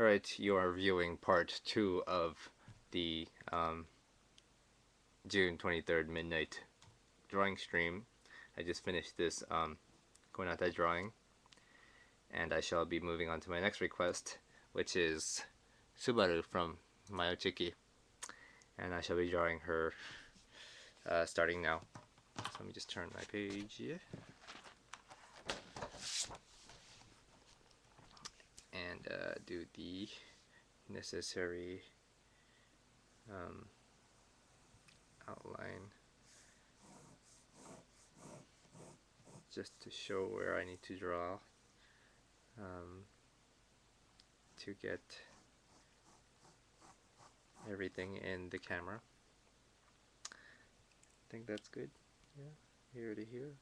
Alright, you are viewing part 2 of the June 23rd midnight drawing stream. I just finished this Konata drawing, and I shall be moving on to my next request, which is Subaru from Mayochiki, and I shall be drawing her starting now. So let me just turn my page here. And do the necessary outline just to show where I need to draw to get everything in the camera. I think that's good. Yeah, here to here.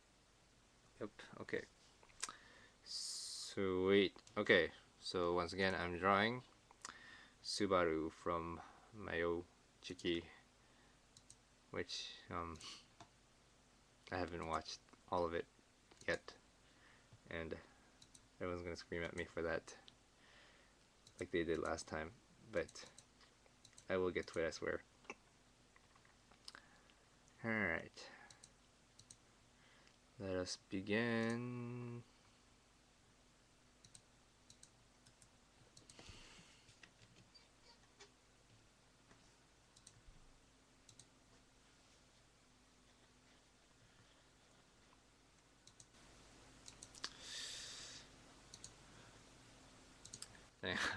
Yep, okay. Sweet. Okay, so once again I'm drawing Subaru from Mayochiki, which I haven't watched all of it yet, and everyone's gonna scream at me for that like they did last time, but I will get to it, I swear. Alright, let us begin.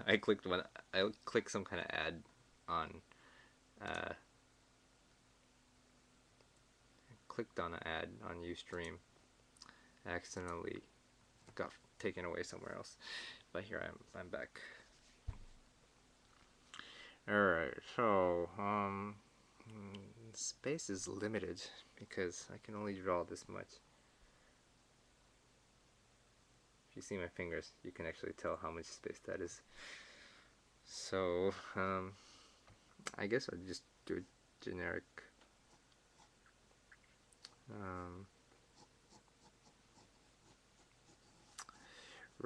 I clicked some kind of ad on clicked on an ad on Ustream. I accidentally got taken away somewhere else, but here I'm back. Alright, so space is limited because I can only draw this much. If you see my fingers, you can actually tell how much space that is. So I guess I'll just do a generic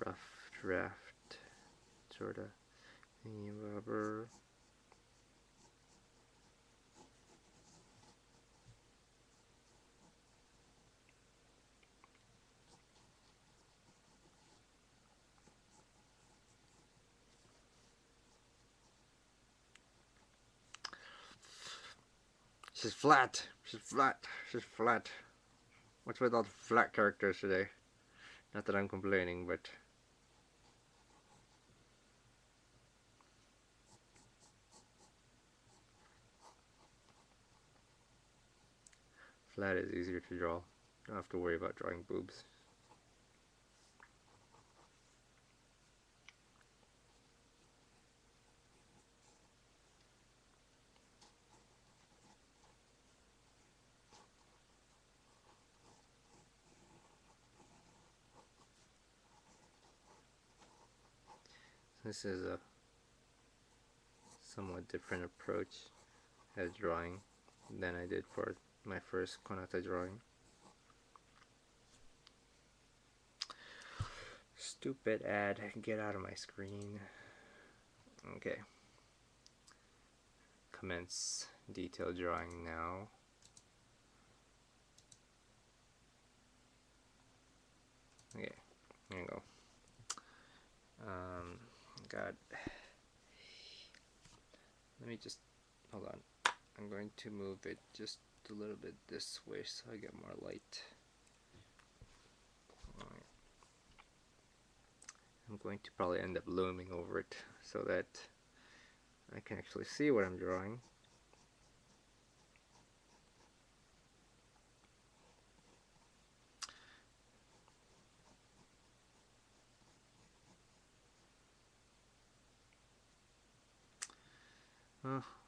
rough draft sorta thingy rubber. She's flat. She's flat. She's flat. What's with all the flat characters today? Not that I'm complaining, but flat is easier to draw. Don't have to worry about drawing boobs. This is a somewhat different approach as drawing than I did for my first Konata drawing. Stupid ad, get out of my screen. Okay. Commence detail drawing now. Okay, there you go. God. Let me just, hold on. I'm going to move it just a little bit this way so I get more light. I'm going to probably end up looming over it so that I can actually see what I'm drawing.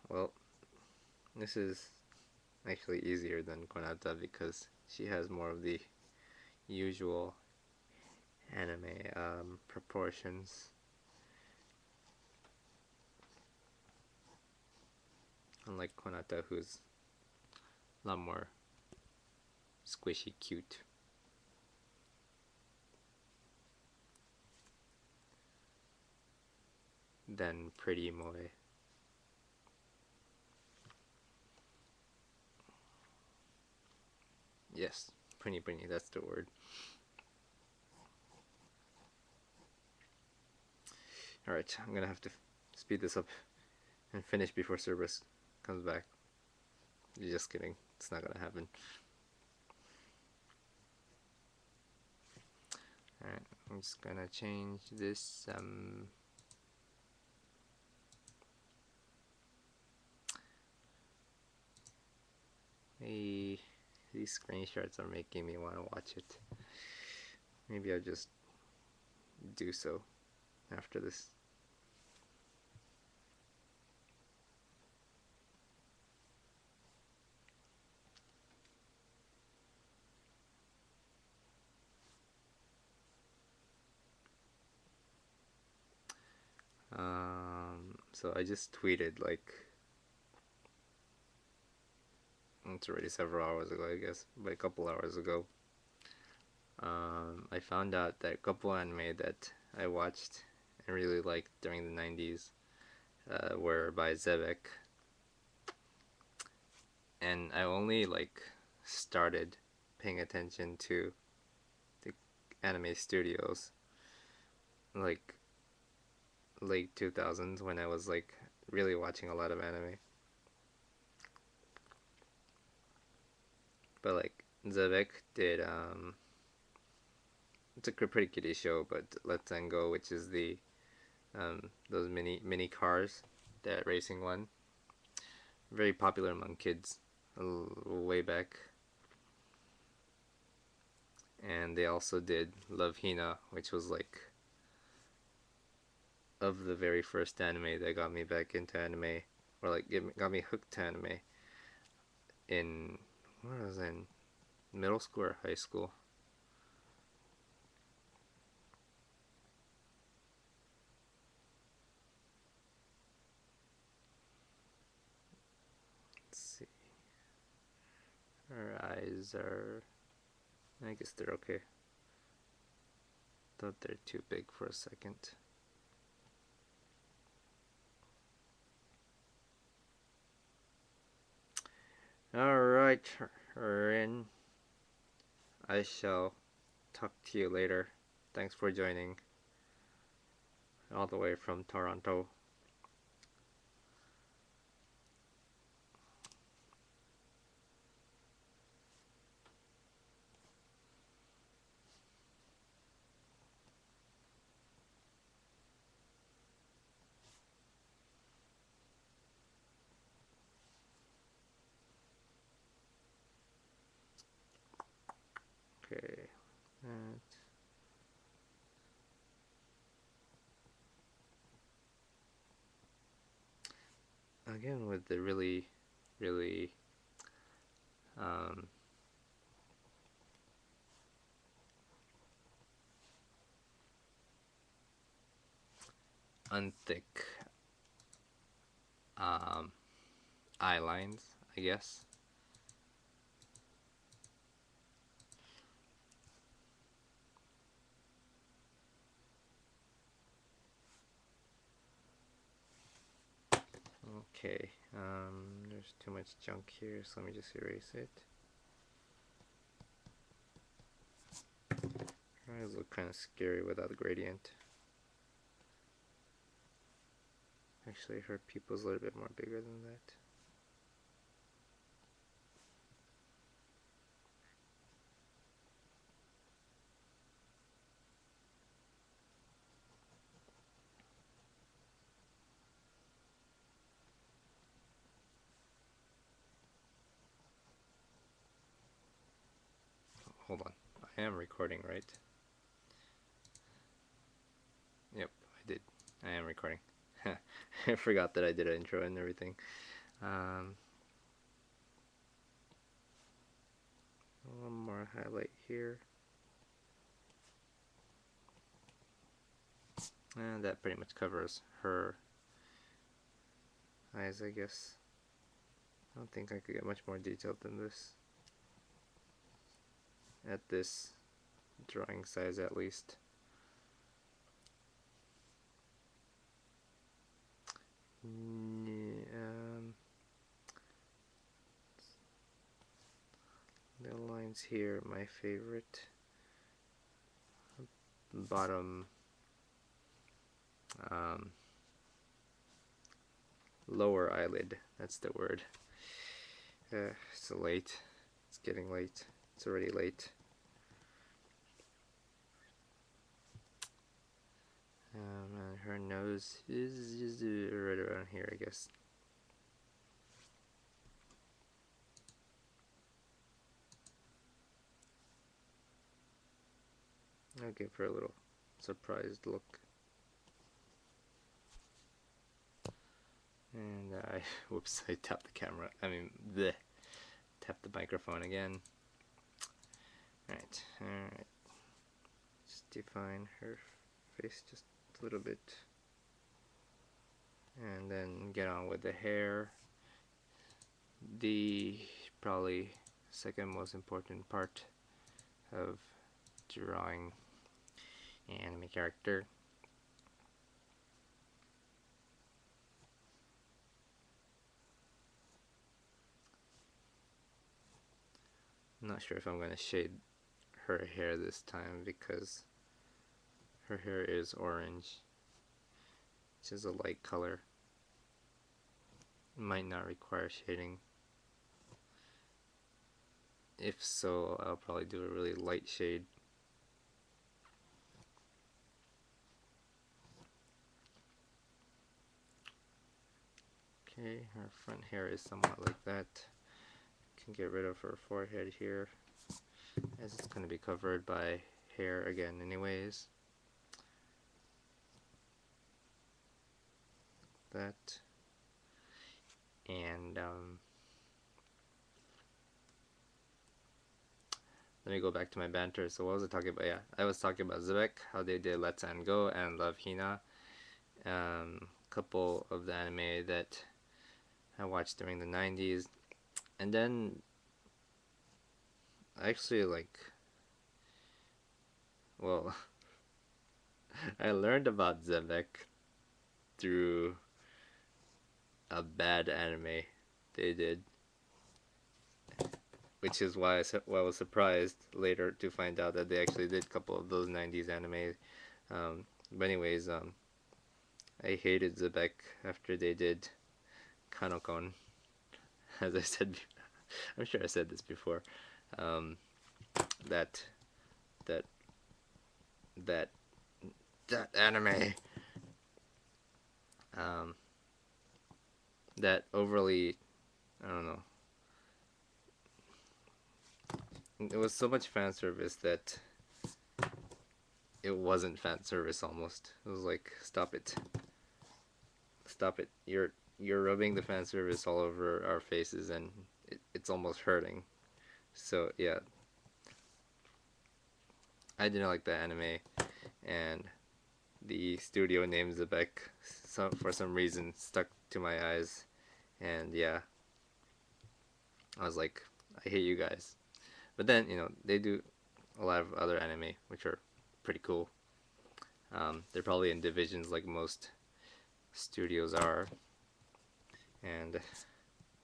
Well, this is actually easier than Konata because she has more of the usual anime proportions. Unlike Konata, who's a lot more squishy cute. than pretty moe. Yes, pretty, that's the word. Alright, I'm gonna have to speed this up and finish before Cerberus comes back. You're just kidding. It's not gonna happen. Alright, I'm just gonna change this. Hey, these screenshots are making me want to watch it. Maybe I'll just do so after this. So I just tweeted, like, it's already several hours ago, I guess, but a couple hours ago. I found out that a couple anime that I watched and really liked during the 90s were by Zebek. And I only, like, started paying attention to the anime studios, like, late 2000s, when I was, like, really watching a lot of anime. But, like, Zebek did, it's a pretty kiddie show, but Let's Then Go, which is the, those mini cars, that racing one. Very popular among kids, way back. And they also did Love Hina, which was, like, of the very first anime that got me back into anime, or, like, got me hooked to anime in, where was I, in middle school or high school? Let's see. Her eyes are, I guess they're okay. Thought they're too big for a second. Alright, Rin. I shall talk to you later. Thanks for joining all the way from Toronto. Okay. Again, with the really, really unthick eye lines, I guess. Okay, there's too much junk here, so let me just erase it. Eyes look kind of scary without a gradient. Actually, her pupil's a little bit more bigger than that. Hold on, I am recording, right? Yep, I did. I am recording. I forgot that I did an intro and everything. One more highlight here. And that pretty much covers her eyes, I guess. I don't think I could get much more detailed than this. At this drawing size, at least. The lines here, my favorite. Bottom lower eyelid, that's the word. It's late. It's getting late. It's already late. And her nose is right around here, I guess. I'll give her a little surprised look. And whoops, I tapped the camera. Tapped the microphone again. Alright. Just define her face just a little bit. And then get on with the hair. The probably second most important part of drawing an anime character. I'm not sure if I'm going to shade her hair this time because her hair is orange, which is a light color. It might not require shading. If so, I'll probably do a really light shade. Okay, her front hair is somewhat like that. Can get rid of her forehead here, as it's going to be covered by hair again anyways. That. And let me go back to my banter. So what was I talking about? Yeah, I was talking about Zebek, how they did Let's and Go and Love Hina. Couple of the anime that I watched during the 90s. And then actually, like, well, I learned about Zebek through a bad anime they did, which is why I was surprised later to find out that they actually did a couple of those 90s anime. But anyways, I hated Zebek after they did Kanokon, as I said. I'm sure I said this before. That anime. That overly, I don't know. It was so much fan service that it wasn't fan service almost. It was like, stop it. Stop it. You're rubbing the fan service all over our faces and it's almost hurting. So yeah, I didn't like the anime, and the studio name Zebek for some reason stuck to my eyes, and yeah, I was like, I hate you guys. But then, you know, they do a lot of other anime which are pretty cool. They're probably in divisions like most studios are, and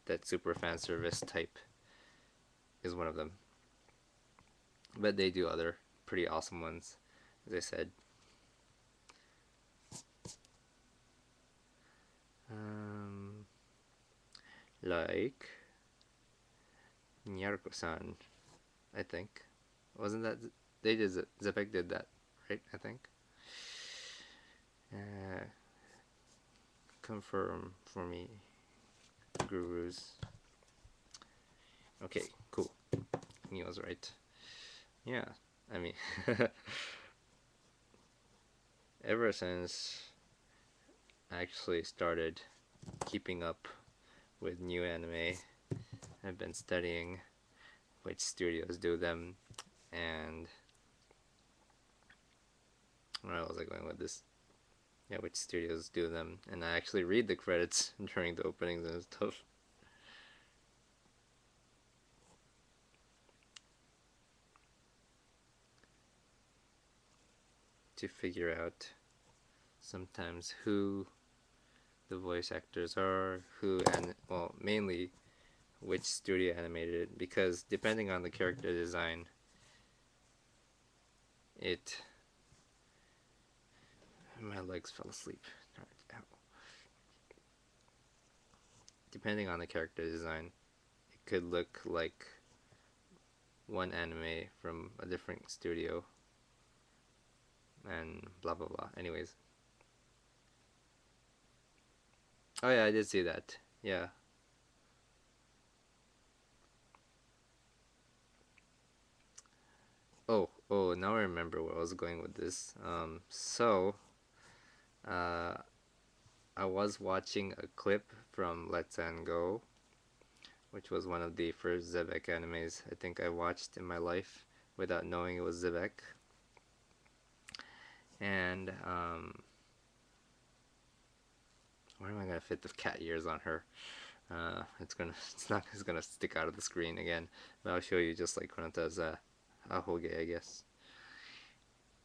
that super fan service type is one of them. But they do other pretty awesome ones, as I said. Like Nyaruko-san, I think. Wasn't that they did? Zepek did that, right? I think. Confirm for me, gurus. Okay, cool. He was right. Yeah, I mean, ever since I actually started keeping up with new anime, I've been studying which studios do them, and where was I going with this? Yeah, which studios do them, and I actually read the credits during the openings and stuff. To figure out sometimes who the voice actors are, who, and well, mainly which studio animated it, because depending on the character design, my legs fell asleep. Depending on the character design, it could look like one anime from a different studio, and blah blah blah. Anyways. Oh yeah, I did see that. Yeah. Oh, now I remember where I was going with this. Uh, I was watching a clip from Let's and Go, which was one of the first Zebek animes I think I watched in my life without knowing it was Zebek. And where am I gonna fit the cat ears on her? It's gonna stick out of the screen again. But I'll show you just like when it does ahoge, I guess.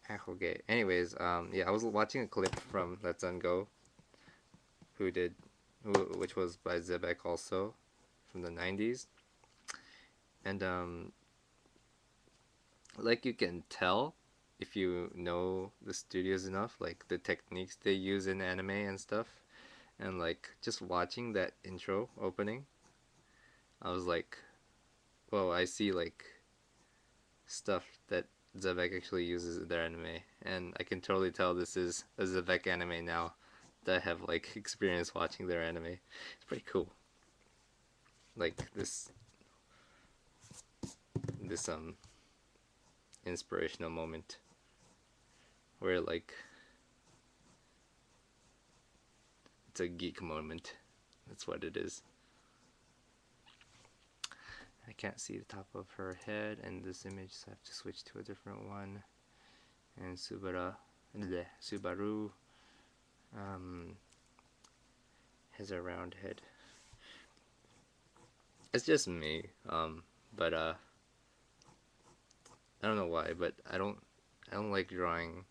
Ahoge. Anyways, yeah, I was watching a clip from Let's Go, which was by Zebek also, from the 90s, and like you can tell if you know the studios enough, like the techniques they use in anime and stuff, and like just watching that intro opening, I was like, whoa, I see like stuff that Zebek actually uses in their anime, and I can totally tell this is a Zebek anime now that I have like experience watching their anime. It's pretty cool. Like this inspirational moment where like it's a geek moment. That's what it is. I can't see the top of her head in this image, so I have to switch to a different one. And Subaru has a round head. It's just me, but I don't know why, but I don't like drawing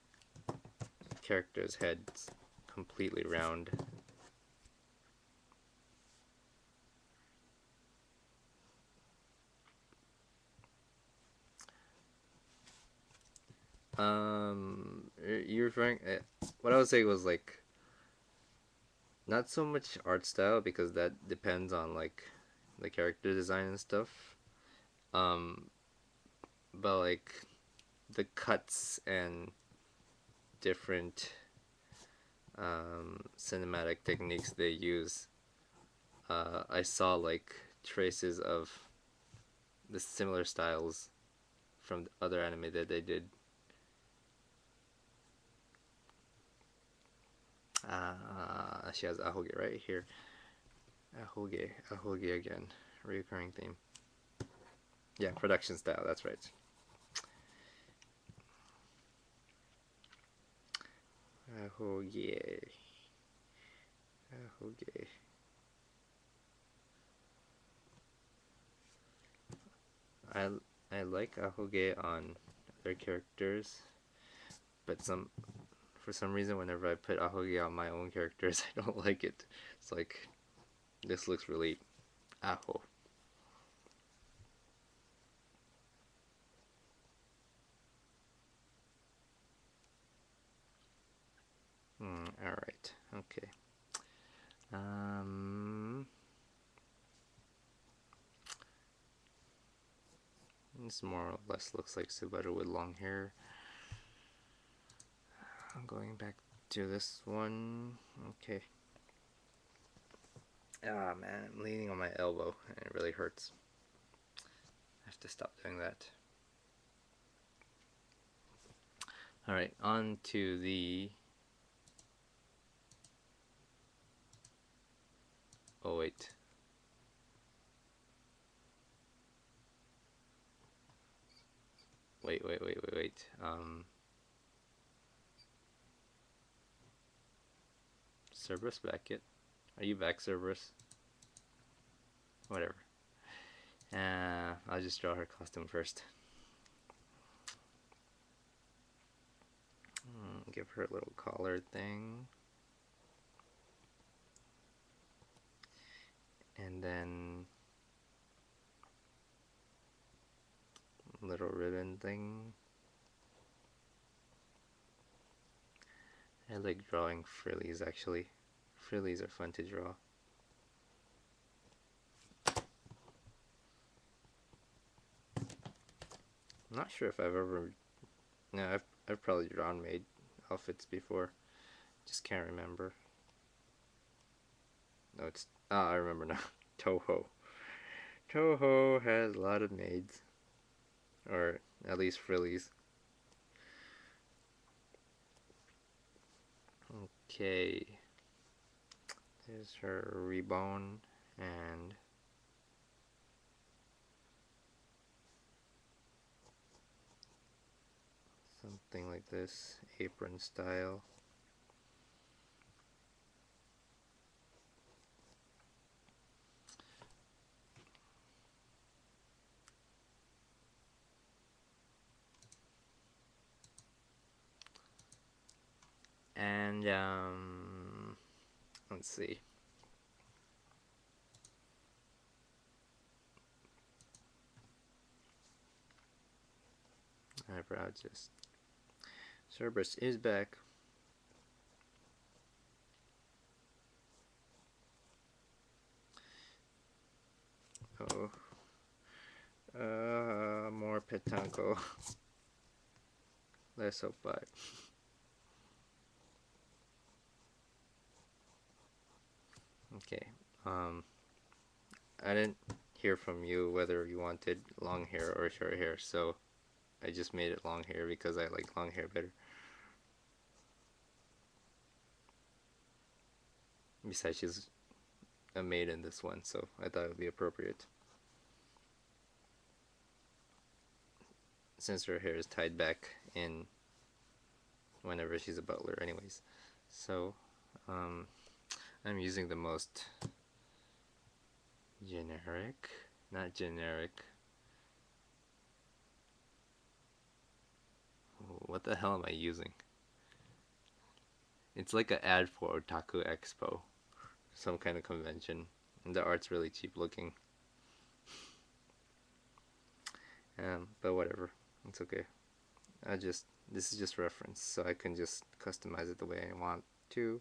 characters' heads completely round. You're referring. What I would say was like not so much art style, because that depends on like the character design and stuff. But like the cuts and different cinematic techniques they use. I saw like traces of the similar styles from the other anime that they did. She has ahoge right here. Ahoge again. Recurring theme. Yeah, production style, that's right. Ahoge. Ahoge. I like ahoge on other characters, but for some reason whenever I put ahoge on my own characters, I don't like it. It's like, this looks really aho. Alright, okay. This more or less looks like Subaru with long hair. I'm going back to this one. Okay. Ah man, I'm leaning on my elbow and it really hurts. I have to stop doing that. Alright, on to the... Oh wait. Wait. Cerberus back yet? Are you back, Cerberus? Whatever. I'll just draw her costume first. Give her a little collar thing. something. I like drawing frillies actually. Frillies are fun to draw. I'm not sure if I've ever... No, I've probably drawn maid outfits before. Just can't remember. No, it's... Ah, I remember now. Toho. Toho has a lot of maids. Or at least frillies. Okay. There's her rebone and... something like this, apron style. And let's see. Eyebrow just... Cerberus is back. Oh. More petanco. Less hope by. Okay. I didn't hear from you whether you wanted long hair or short hair, so I just made it long hair because I like long hair better. Besides, she's a maid in this one, so I thought it would be appropriate. Since her hair is tied back in whenever she's a butler anyways. So, I'm using the most generic, not generic. What the hell am I using? It's like an ad for Otaku Expo, some kind of convention, and the art's really cheap looking. But whatever, it's okay. This is just reference, so I can just customize it the way I want to.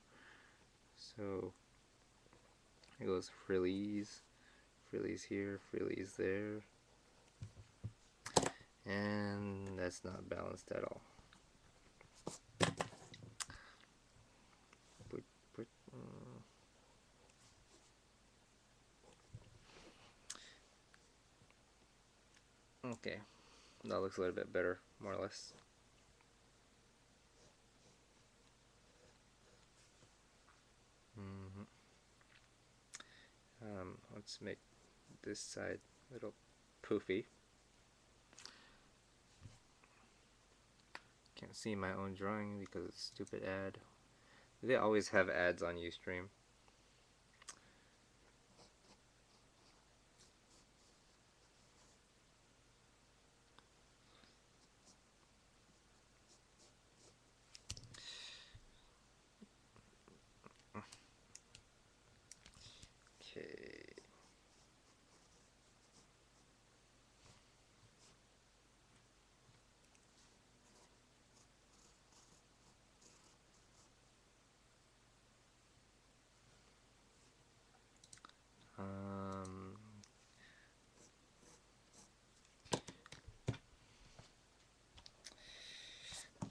So it goes frillies, frillies here, frillies there, and that's not balanced at all. Okay, that looks a little bit better, more or less. Let's make this side a little poofy. Can't see my own drawing because it's a stupid ad. They always have ads on Ustream. Okay.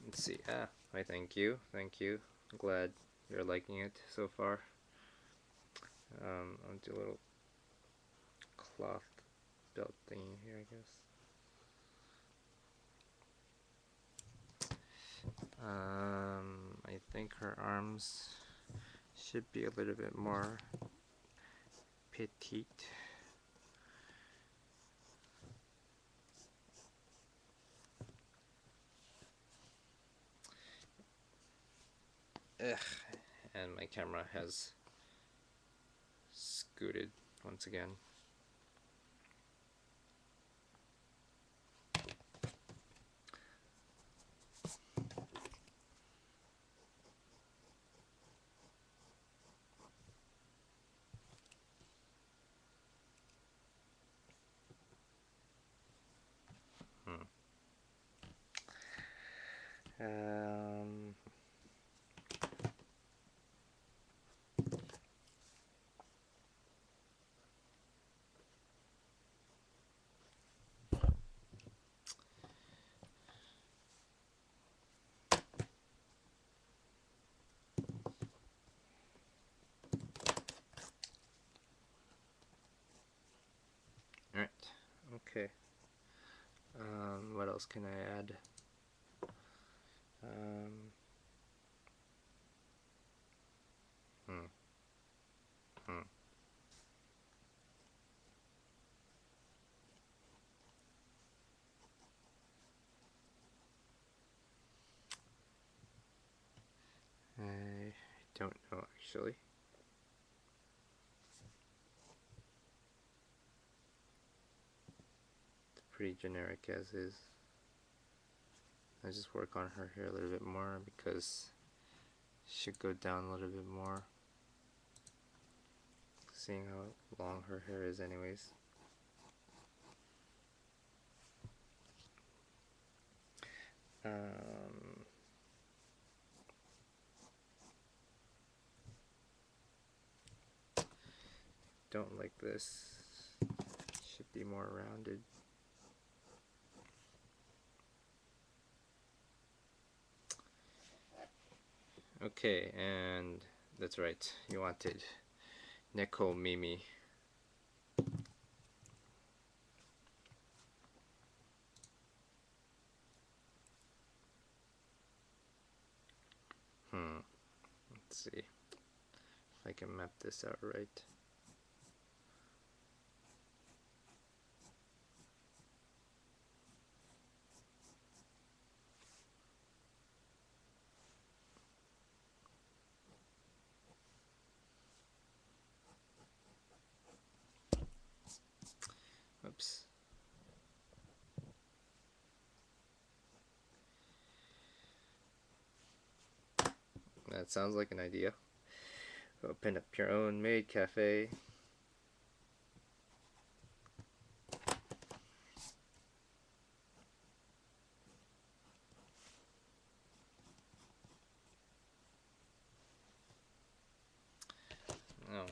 Let's see. I thank you. Thank you. I'm glad you're liking it so far. I'll do a little cloth belt thingy here, I guess. I think her arms should be a little bit more petite. Ugh. And my camera has scooted once again. Um, Alright, okay. What else can I add? Um, hmm, hmm. I don't know actually. It's pretty generic as is. I just work on her hair a little bit more because she should go down a little bit more. Seeing how long her hair is anyways. Don't like this. Should be more rounded. Okay, and that's right. You wanted nekomimi. Let's see if I can map this out right. Oops. That sounds like an idea. Open up your own maid cafe. Oh,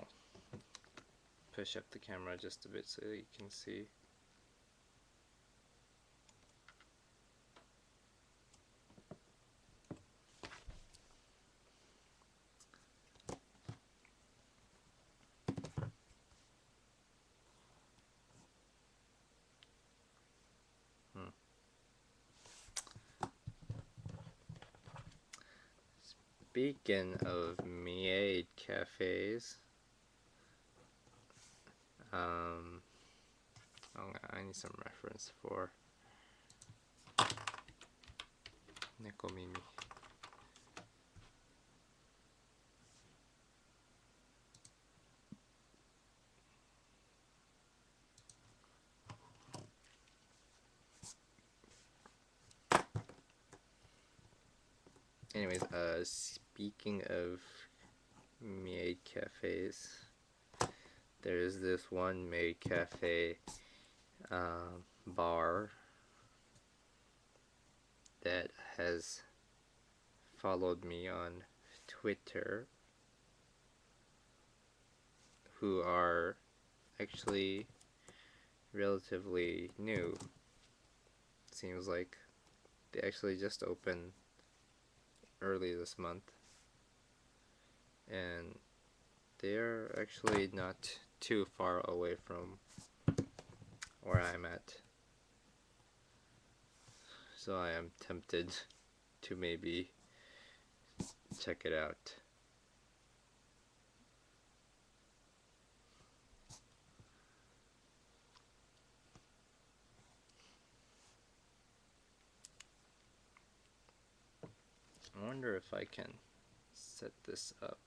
push up the camera just a bit so you can see. Speaking of maid cafes, I need some reference for nekomimi. Anyways, speaking of maid cafes, there's this one maid cafe bar that has followed me on Twitter, who are actually relatively new. Seems like they actually just opened early this month, and they're actually not too far away from where I'm at, so I am tempted to maybe check it out. I wonder if I can set this up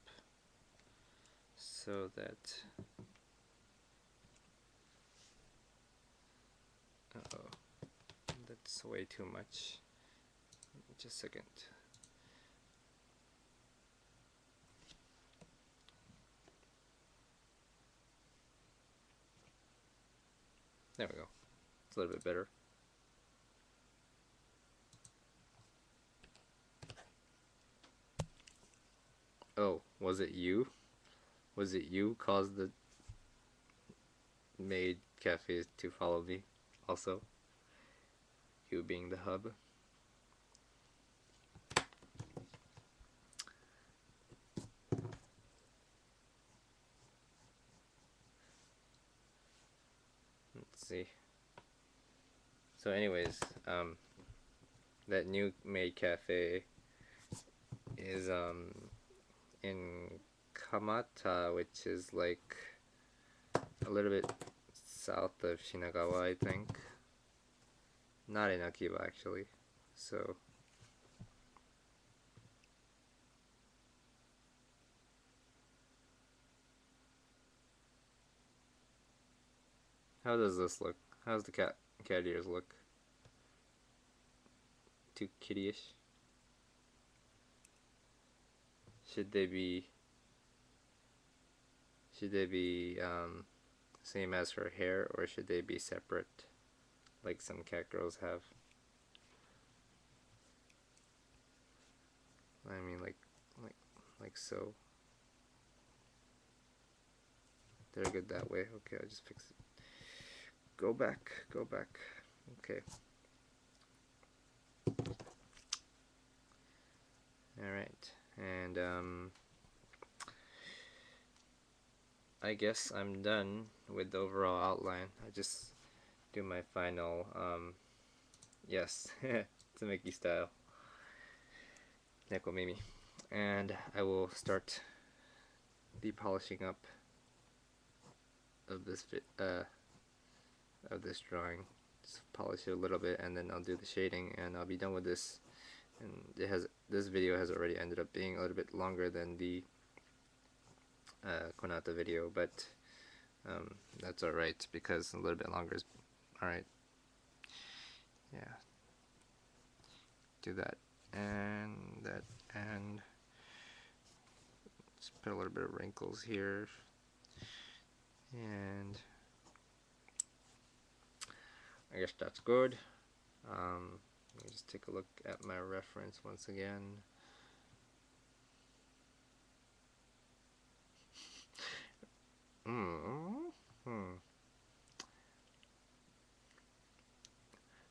so that uh-oh, that's way too much. Just a second. There we go. It's a little bit better. Oh, was it you? Was it you caused the maid cafe to follow me? Also, you being the hub. Let's see. So, anyways, that new maid cafe is in Kamata, which is like a little bit south of Shinagawa, I think. Not in Akiba, actually. So, how does this look? How's the cat ears look? Too kittyish? Should they be same as her hair, or should they be separate, like some cat girls have? I mean, like so. They're good that way. Okay, I'll just fix it. Go back. Okay. Alright. And, I guess I'm done with the overall outline. I just do my final, yes, Tsumeki style nekomimi. And I will start the polishing up of this drawing. Just polish it a little bit, and then I'll do the shading, and I'll be done with this. And this video has already ended up being a little bit longer than the Konata video, but that's alright, because a little bit longer is alright. Yeah. Do that and that, and just put a little bit of wrinkles here, and I guess that's good. Let me just take a look at my reference once again.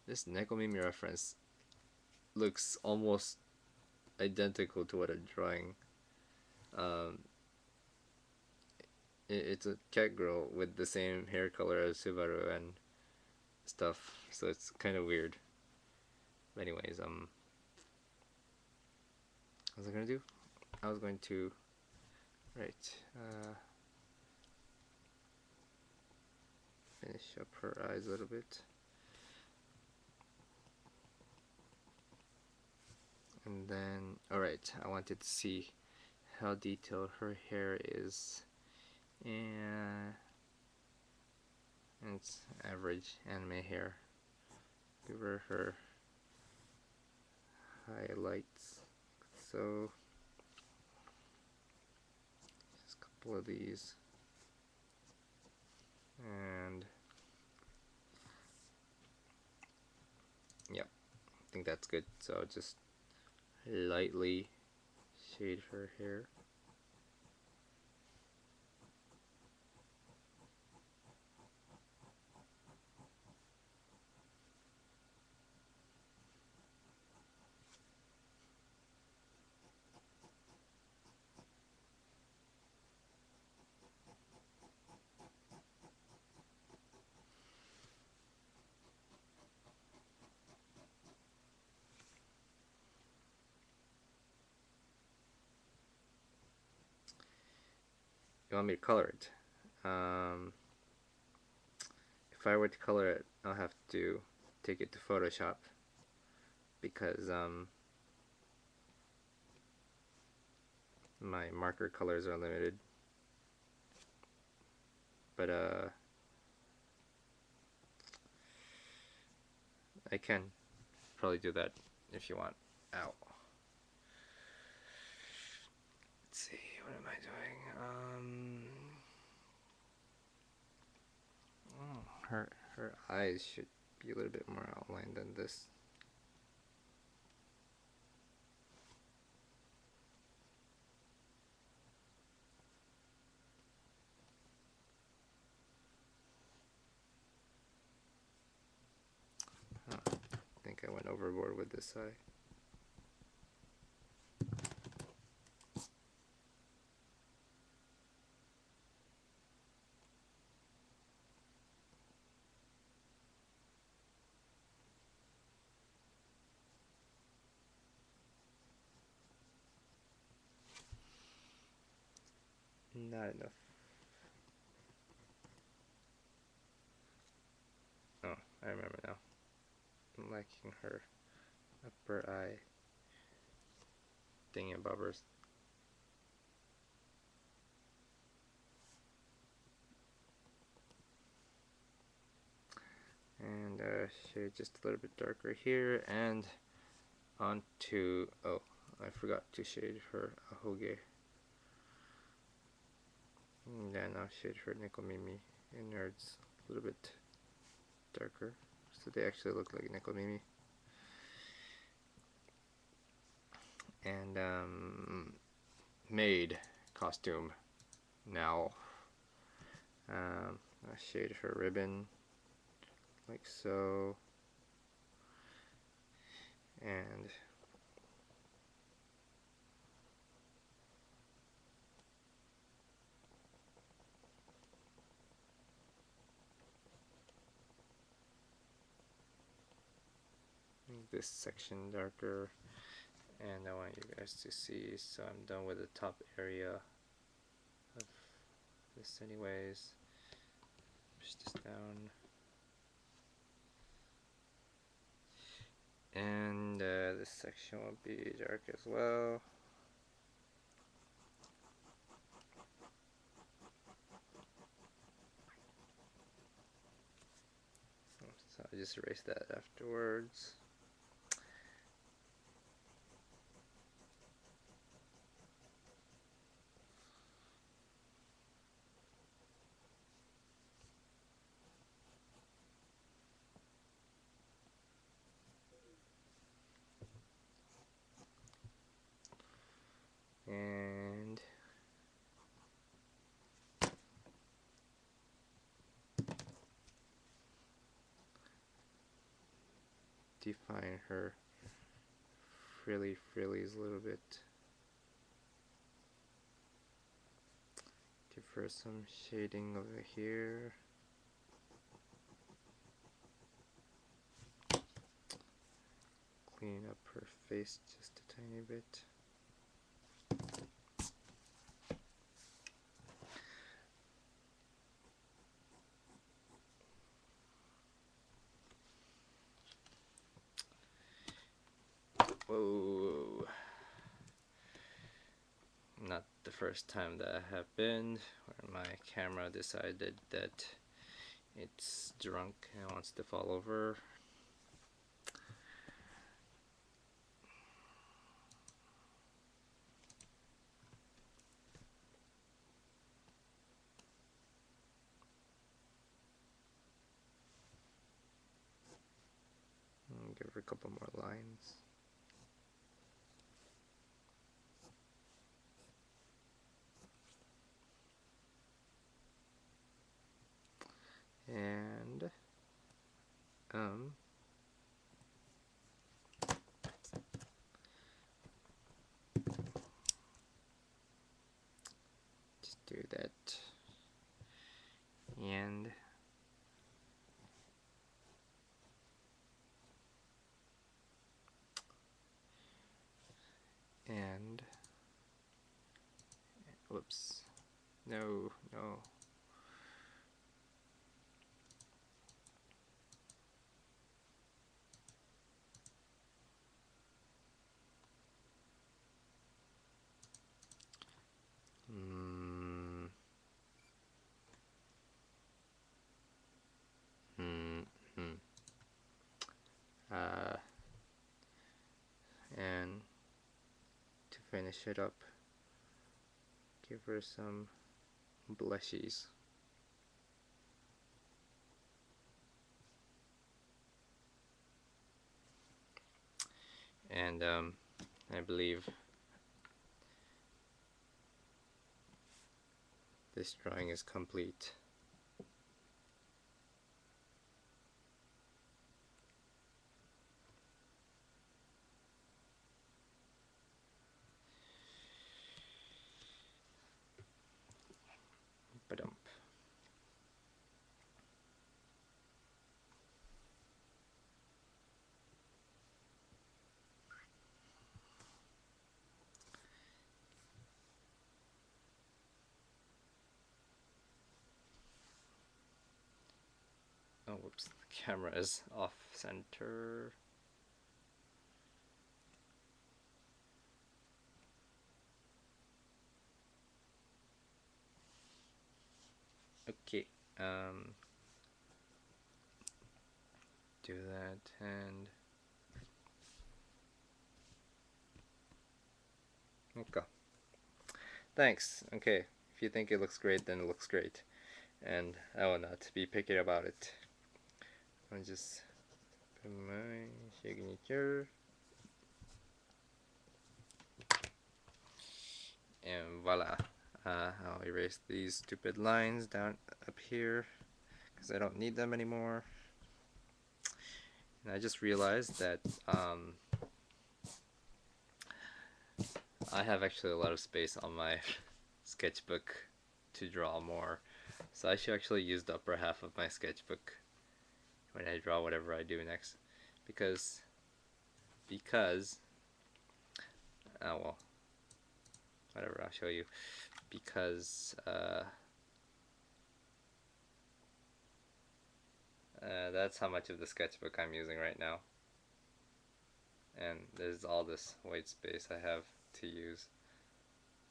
This nekomimi reference looks almost identical to what I'm drawing. It's a cat girl with the same hair color as Subaru and stuff, so it's kind of weird. But anyways, what was I gonna do? I was going to finish up her eyes a little bit, and then alright, I wanted to see how detailed her hair is, and it's average anime hair. Give her highlights. So just a couple of these, and yep, I think that's good. So I'll just lightly shade her hair. You want me to color it? If I were to color it, I'll have to take it to Photoshop, because my marker colors are limited. But I can probably do that if you want. Ow. Let's see, what am I doing? Her eyes should be a little bit more outlined than this. I went overboard with this eye. Not enough. Oh, I remember now. I'm liking her upper eye thingy-bobbers. And shade just a little bit darker here, and onto, oh, I forgot to shade her ahoge. And then I'll shade her nekomimi innards a little bit darker, so they actually look like nekomimi. And maid costume now. I shaded her ribbon like so, and this section darker. And I want you guys to see, so I'm done with the top area of this anyways. Push this down. And this section will be dark as well. So I just erase that afterwards. And define her frillies a little bit. Give her some shading over here. Clean up her face just a tiny bit. Whoa. Not the first time that happened, where my camera decided that it's drunk and wants to fall over. Give her a couple more lines. And just do that. And whoops, no. And to finish it up, give her some blushies. And I believe this drawing is complete. Oh, whoops, the camera is off center. Okay, do that and okay. Thanks. Okay, if you think it looks great, then it looks great, and I will not be picky about it. I'll just put my signature, and voila. I'll erase these stupid lines down up here because I don't need them anymore. And I just realized that I have actually a lot of space on my sketchbook to draw more, so I should actually use the upper half of my sketchbook when I draw whatever I do next, because oh well, whatever, I'll show you, because that's how much of the sketchbook I'm using right now, and there's all this white space I have to use,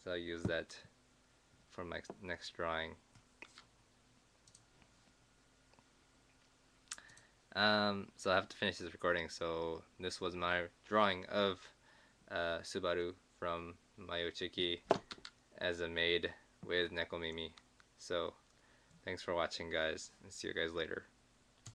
so I'll use that for my next drawing. So I have to finish this recording, so this was my drawing of Subaru from Mayochiki as a maid with nekomimi. So thanks for watching, guys, and see you guys later.